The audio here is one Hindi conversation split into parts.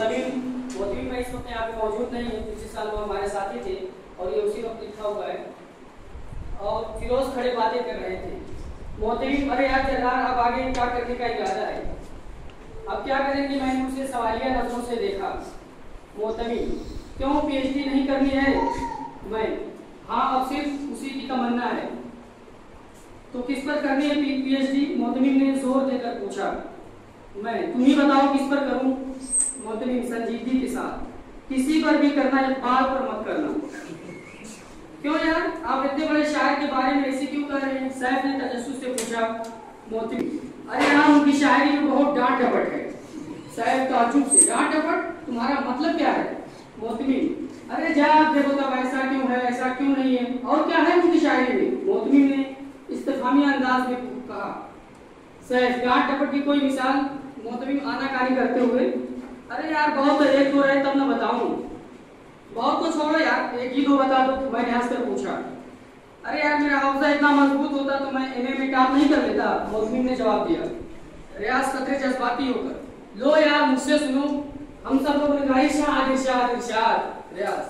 मोहतमी भाई इस वक्त यहाँ पे मौजूद नहीं है, पिछले साल वो हमारे साथी थे और ये उसी वक्त लिखा हुआ है। और फिरोज खड़े बातें कर रहे थे। मोहतमी, अरे यार जरदार, अब आगे क्या करने का इरादा है? अब क्या करेंगे? मैंने उसे सवालिया नजरों से देखा। मोहतमी, क्यों पीएचडी नहीं करनी है? मैं, हाँ, अब सिर्फ उसी की तमन्ना है। तो किस पर करनी है पीएचडी? मोहतमी ने जोर देकर पूछा। मैं, तुम ही बताओ किस पर करूं? मोहतमी संजीदगी के साथ, किसी पर भी करना, इकबाल पर मत करना। क्यों यार, आप इतने बड़े शायर के बारे में ऐसे क्यों कर रहे हैं? सैफ ने तजस्सुस से पूछा। मोहतमी, अरे हाँ, उनकी शायरी में बहुत डांट डपट है। सैफ ताज्जुब से, डांट डपट? तुम्हारा मतलब क्या है? मोहतमी, अरे जवाब देखो तब, ऐसा क्यों है, ऐसा क्यों नहीं है, और क्या है उनकी शायरी में? मोहतमी ने इस्तिफामी अंदाज में कहा। सैफ, डांट डपट की कोई मिसाल? मोहतमी आनाकानी करते हुए, अरे यार बहुत है, एक दो रहे तब ना बताऊं। बहुत को छोड़ो यार, एक ही दो बता दो। मैंने हंसकर पूछा। अरे यार, मेरा हाफिजा इतना मजबूत होता तो मैं एमए में टॉप नहीं कर लेता। मोहतमी ने जवाब दिया, रियाज कतरे जज्बाती होकर, लो यार मुझसे सुनो, हम सब लोग ने गाई इरशाद इरशाद इरशाद। रियाज,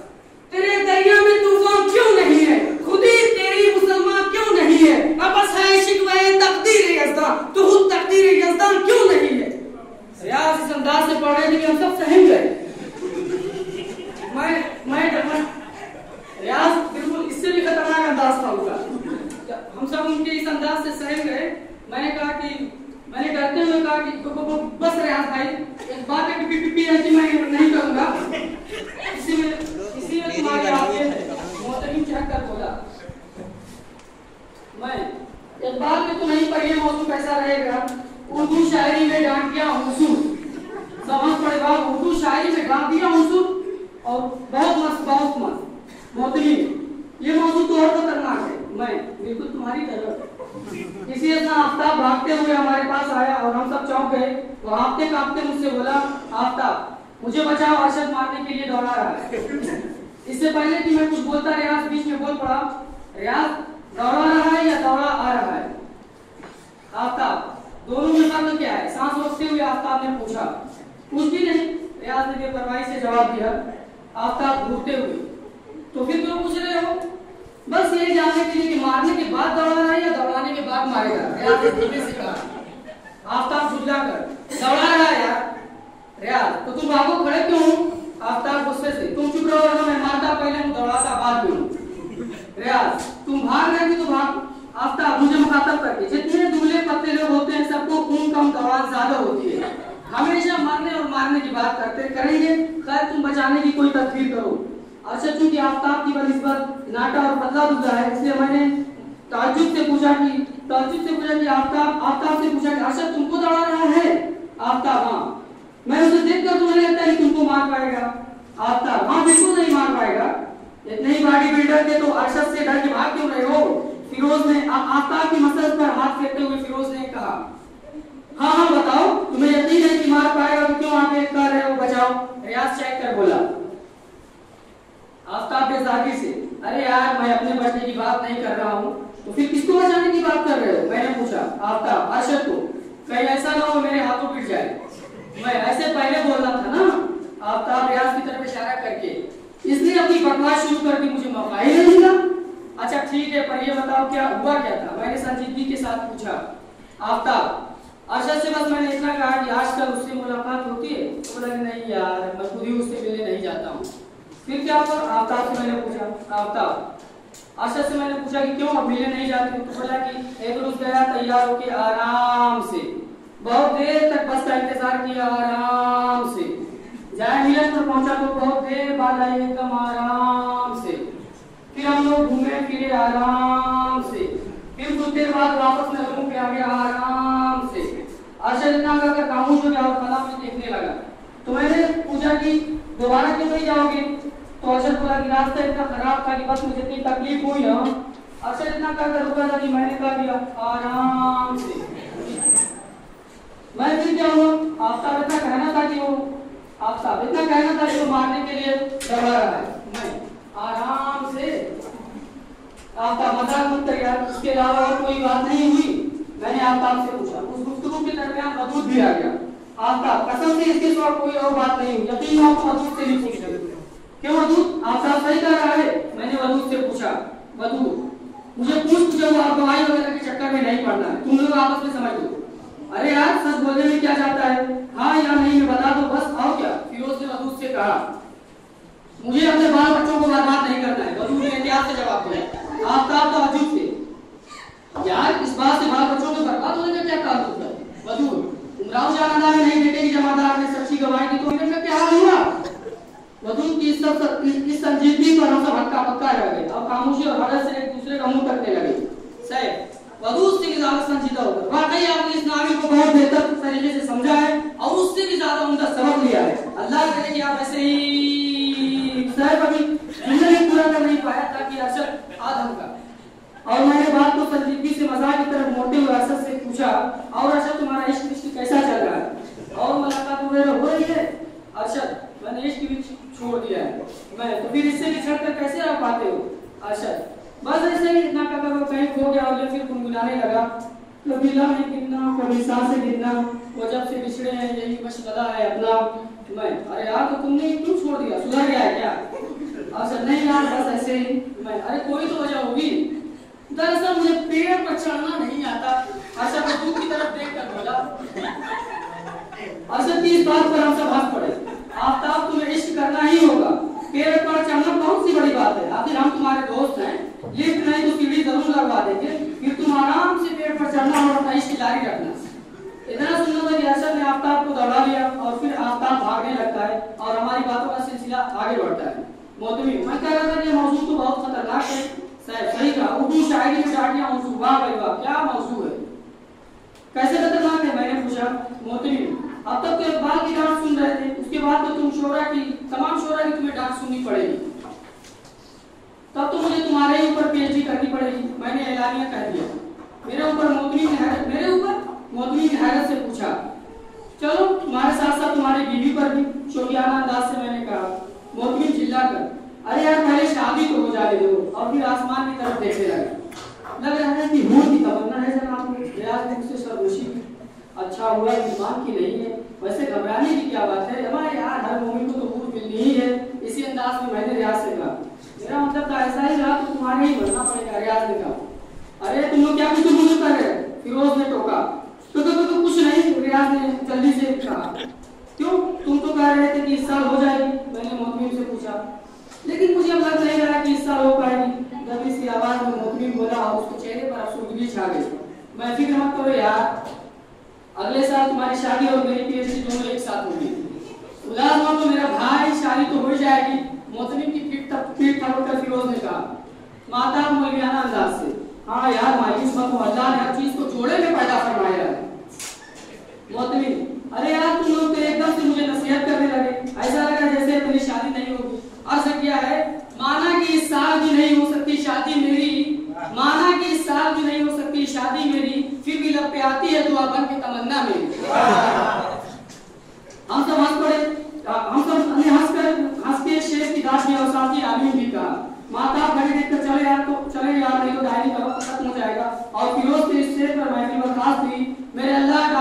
तेरे दरिया में तूफान क्यों नहीं है? खुदी तेरी मुसलमान क्यों नहीं है? आपस है शिकवे तकदीर यज़दा, तू खुद तकदीर यज़दा क्यों नहीं है? रियाज इस अंदाज से पढ़ रहे थे कि हम सब सहम गए। मैं रियाज बिल्कुल इससे भी खतरनाक अंदाज था उनका। हम सब उनके इस अंदाज से सहम गए। मैंने डरते हुए कहा कि बस रियाज भाई, एक बात है कि है कि मैं नहीं करूंगा। इसी में तुम्हारी आगे है। मोहतमी चढ़ कर बोला, मैं, इकबाल में तो नहीं पढ़ी है, मौजूद कैसा रहेगा? उर्दू शायरी में डांट दिया हुजूर, समझ पड़ेगा, उर्दू शायरी में डांट दिया हुजूर, और बहुत मस्त, बहुत मस्त। मोहतमी, ये मौजूद तो और खतरनाक है। मैं, बिल्कुल तुम्हारी तरह। इसी तरह आफ्ताब भागते हुए हमारे पास आया और हम सब चौंक गए। वो हाँफते कांपते मुझसे बोला, आफ्ताब, मुझे बचाओ, अरशद मारने के लिए दौड़ा रहा है। इससे पहले कि मैं कुछ बोलता, रियाज बीच में बोल पड़ा। रियाज, दौड़ा रहा है या दौड़ा आ रहा है? आफ्ताब, दोनों में फर्क क्या है? सांस रोकते हुए आफ्ताब ने पूछा। कुछ भी नहीं, रियाज ने बेपरवाही से जवाब दिया। आफ्ताब घूरते हुए, तो फिर क्यों पूछ रहे हो? बस ये जानने के लिए कि मारने के बाद दौड़ा रहा है या दौड़ाने के बाद मारेगा। रियाज ने धीमे से कहा। आफ्ताब झुंझलाकर, दौड़ा रहा है यार। रियाज, तो तुम भागो खड़े क्यों हो? आफ्ताब गुस्से से, तुम चुप रहो, वरना मैं मारता पहले हूं, दौड़ाता बाद में हूं। रियाज, तुम भाग रहे थे तो भाग। आफ्ताब मुझे मुखातब करके, जितने दुबले पतले लोग होते हैं सबको खून कम, दौड़ान ज्यादा होती है। हमेशा मरने और मारने की बात करेंगे। खैर, तुम बचाने की कोई तदबीर करो। अरशद चूंकि आफ्ताब की बनिस्बत नाटा और पतला दुबला है, इसलिए मैंने ताज्जुब से पूछा कि आफ्ताब से पूछा कि अरशद तुमको दौड़ा रहा है? आफ्ताब, हाँ। मैं उसे देखकर तो नहीं लगता कि तुमको मार पाएगा। आफ्ताब, हाँ बिल्कुल नहीं मार पाएगा। इतने ही बॉडी बिल्डर थे तो अरशद से डर के भाग क्यों रहे हो? फिरोज ने आफ्ताब की मसल्स पर हाथ फेरते हुए फिरोज ने कहा। हाँ बताओ, तुम्हें यकीन है कि मार पाएगा तो क्यों आगे कर रहे हो? बचाओ। रियाज चेक कर बोला। आफ्ताब बेजागी से, अरे यार मैं अपने बचने की बात नहीं कर रहा हूँ, तो फिर किसको बचाने की बात कर रहे हो? मैंने पूछा। आफ्ताब, अरशद को, कहीं ऐसा ना हो मेरे हाथों पिट जाए। मैं, ऐसे पहले बोलना था ना। आफ्ताब रियाज की तरफ इशारा करके, इसलिए अपनी बकवास शुरू कर दी, मुझे मौका ही नहीं मिला। अच्छा ठीक है, पर ये बताओ क्या हुआ क्या था? मैंने संजीदगी के साथ पूछा। आफ्ताब, अरशद से बस मैंने इतना कहा कि आजकल उससे मुलाकात होती है, तो बोला नहीं यार, मैं खुद ही उससे मिलने नहीं जाता हूँ। फिर क्या हुआ? आफ्ताब से मैंने पूछा। आफ्ताब, अरशद से मैंने पूछा कि क्यों अब मिलने नहीं जाते? तो बोला कि एक रोज गया तैयार होके आराम से, बहुत देर तक बस का इंतजार किया आराम से, जाए मिलन पर पहुंचा तो बहुत देर बाद आई एकदम आराम से, फिर हम लोग घूमे फिरे आराम से, फिर कुछ देर बाद वापस में रूम पे आ गया आराम से। अरशद इतना कहकर खामोश हो गया और फला में देखने लगा। तो मैंने पूछा कि दोबारा क्यों नहीं जाओगे? तो अरशद बोला कि रास्ता इतना खराब था कि बस मुझे इतनी तकलीफ हुई ना। अरशद इतना कहकर रुका था कि मैंने कह दिया आराम से। मैं फिर क्या हुआ? आफ्ताब इतना कहना था कि वो मारने के लिए दौड़ा रहा है। मैं, आराम से। आफ्ताब, मजाक मत कर यार, इसके अलावा और कोई बात नहीं हुई? मैंने आफ्ताब से पूछा। उस गुफ्तगू के दरमियान मदूद भी आ गया। आफ्ताब, कसम से इसके सिवा कोई और बात नहीं हुई। यकीन आपको वदूद से भी पूछ ले। क्यों वदूद? आफ्ताब सही कह रहा है। मैंने वदूद से पूछा, वदूद मुझे पूछ जो आप गवाही वगैरह के चक्कर में नहीं पड़ना है, तुम लोग आपस में समझ लो। अरे यार सच बोलने में क्या जाता है, हाँ या नहीं में बता दो बस, और क्या। फिरोज ने वदूद से कहा, मुझे अपने बाल बच्चों को बर्बाद नहीं करना है। वदूद ने एहतियात से जवाब दिया। आफ्ताब तो अजूब थे, यार इस बात से बाल बच्चों के बर्बाद होने का क्या ताल्लुक है? वदूद, उमराव जहानारा में नहीं बेटे की जमादार ने सच्ची गवाही दी तो इनका क्या हाल हुआ? वदूद की इस संजीदगी पर हम सब हक्का पक्का रह गए और खामोशी और हड़स से एक दूसरे का मुंह तकने लगे। सैफ वदूद से भी ज्यादा संजीदा होकर वाकई आपने इस नावी को बहुत बेहतर तरीके से समझा है और उससे भी ज्यादा उनका सबक लिया है। अल्लाह करे कि आप ऐसे ही सैफ अभी जिंदगी पूरा कर नहीं पाया ताकि अरशद आदम का। और मैंने बात को संजीदगी से मजाक की तरफ मोड़ते हुए अरशद से पूछा, और अरशद तुम्हारा इश्क कैसा चल रहा है? और मुलाकात वगैरह हो रही है? अरशद, मैंने इश्क भी छोड़ दिया है। मैं तो फिर इससे भी छटकर कैसे रह पाते हो? अरशद, बस ऐसे ही इतना कदर कहीं खो गया और फिर गुनगुनाने लगा, कभी लम्हे गिनना कभी सांसें गिनना, वो जब से बिछड़े हैं यही मशगला है अपना। मैं, अरे यार तो तुमने क्यों छोड़ दिया, सुधर गया है क्या? अरशद, नहीं यार बस ऐसे ही। मैं, अरे कोई तो वजह होगी। दरअसल मुझे पेड़ पर चढ़ना नहीं आता। अरशद वदूद की तरफ देखकर बोला। अरशद की इस बात पर हम सब हंस पड़े। आफ्ताब, तुम्हें इश्क करना ही होगा, पेड़ पर चढ़ना बहुत सी बड़ी बात है, आखिर हम तुम्हारे दोस्त हैं, लिफ्ट नहीं तो सीढ़ी जरूर लगवा देंगे, फिर तुम आराम से पेड़ पर चढ़ना और अपना इश्क जारी रखना। इतना सुनने में अरशद ने आफ्ताब को दौड़ा लिया और फिर आफ्ताब भागने लगता है और हमारी बातों का सिलसिला आगे बढ़ता है। मोहतमी, मैं कह रहा था कि मौजूद तो बहुत खतरनाक है। साहब सही कहा, उर्दू शायरी में डांटियां मौजूद, वाह भाई वाह, क्या मौजूद है, कैसे खतरनाक है? मैंने पूछा। मोहतमी, अब तक तो इकबाल की डांट सुन रहे थे, उसके बाद तो तुम तमाम शोरा की तुम्हें डांट सुननी पड़ेगी, तब तो मुझे तुम्हारे ही ऊपर पीएचडी करनी पड़ेगी। मैंने एलानिया कह दिया। मेरे ऊपर मोहतमी ने हैरत से पूछा, चलो तुम्हारे साथ साथ तुम्हारी बीवी पर भी, शोगियाना अंदाज से मैंने कहा। मोहतमी चिल्लाकर, अरे यार पहले शादी तो हो जाने दो, और फिर आसमान की तरफ देखने लगे। लग रहा है कि हूर की तमन्ना है जनाब को। रियाज ने मुझसे सरगोशी की। अच्छा हुआ ईमान की नहीं है, वैसे घबराने की क्या बात है, हमारे यार हर मोमिन को तो हूर मिलनी ही है। इसी अंदाज में मैंने रियाज से कहा, मेरा मतलब तो ऐसा ही रहा तो तुम्हारे ही बनना पड़ेगा। रियाज ने कहा, अरे तुम लोग क्या कुछ मुझे कर रहे? फिरोज ने टोका। तो कुछ नहीं, रियाज ने जल्दी से कहा। क्यों, तुम तो कह रहे थे कि इस साल हो जाएगी। मैंने मोहतमी से पूछा, लेकिन मुझे अब लग नहीं रहा कि इस साल हो पाएगी। दबी सी आवाज में मोहतमी बोला और उसके चेहरे पर अफसोसगी छा गई। मैं, फिक्र मत करो यार, अगले साल तुम्हारी शादी और मेरी पीएचडी दोनों एक साथ होगी। उदास मत हो मेरा भाई, शादी तो हो जाएगी। मोहतमी की पीठ थपथपाकर फिरोज ने कहा, माता मौलवियाना अंदाज से, हाँ यार मायूस मत हो, अल्लाह ने हर चीज को जोड़े में पैदा फरमाया है। मोहतमी, अरे यार तुम लोग तो एकदम से मुझे नसीहत करने लगे, ऐसा लगा जैसे मेरी शादी नहीं होगी। अर्ज किया है, माना कि इस साल भी नहीं हो सकती शादी मेरी, माना कि इस साल भी नहीं हो सकती शादी मेरी, फिर भी लब पे आती है दुआ बन के तमन्ना मेरी। हम सब हंस पड़े, हम सब ने हंस के शेष की दास और साथी आमीन भी कहा। माता घड़ी देखकर चले यार नहीं तो डायरी का वक्त खत्म हो जाएगा। और फिरोज के इस शेर पर महफिल बर्खास्त हुई। मेरे अल्लाह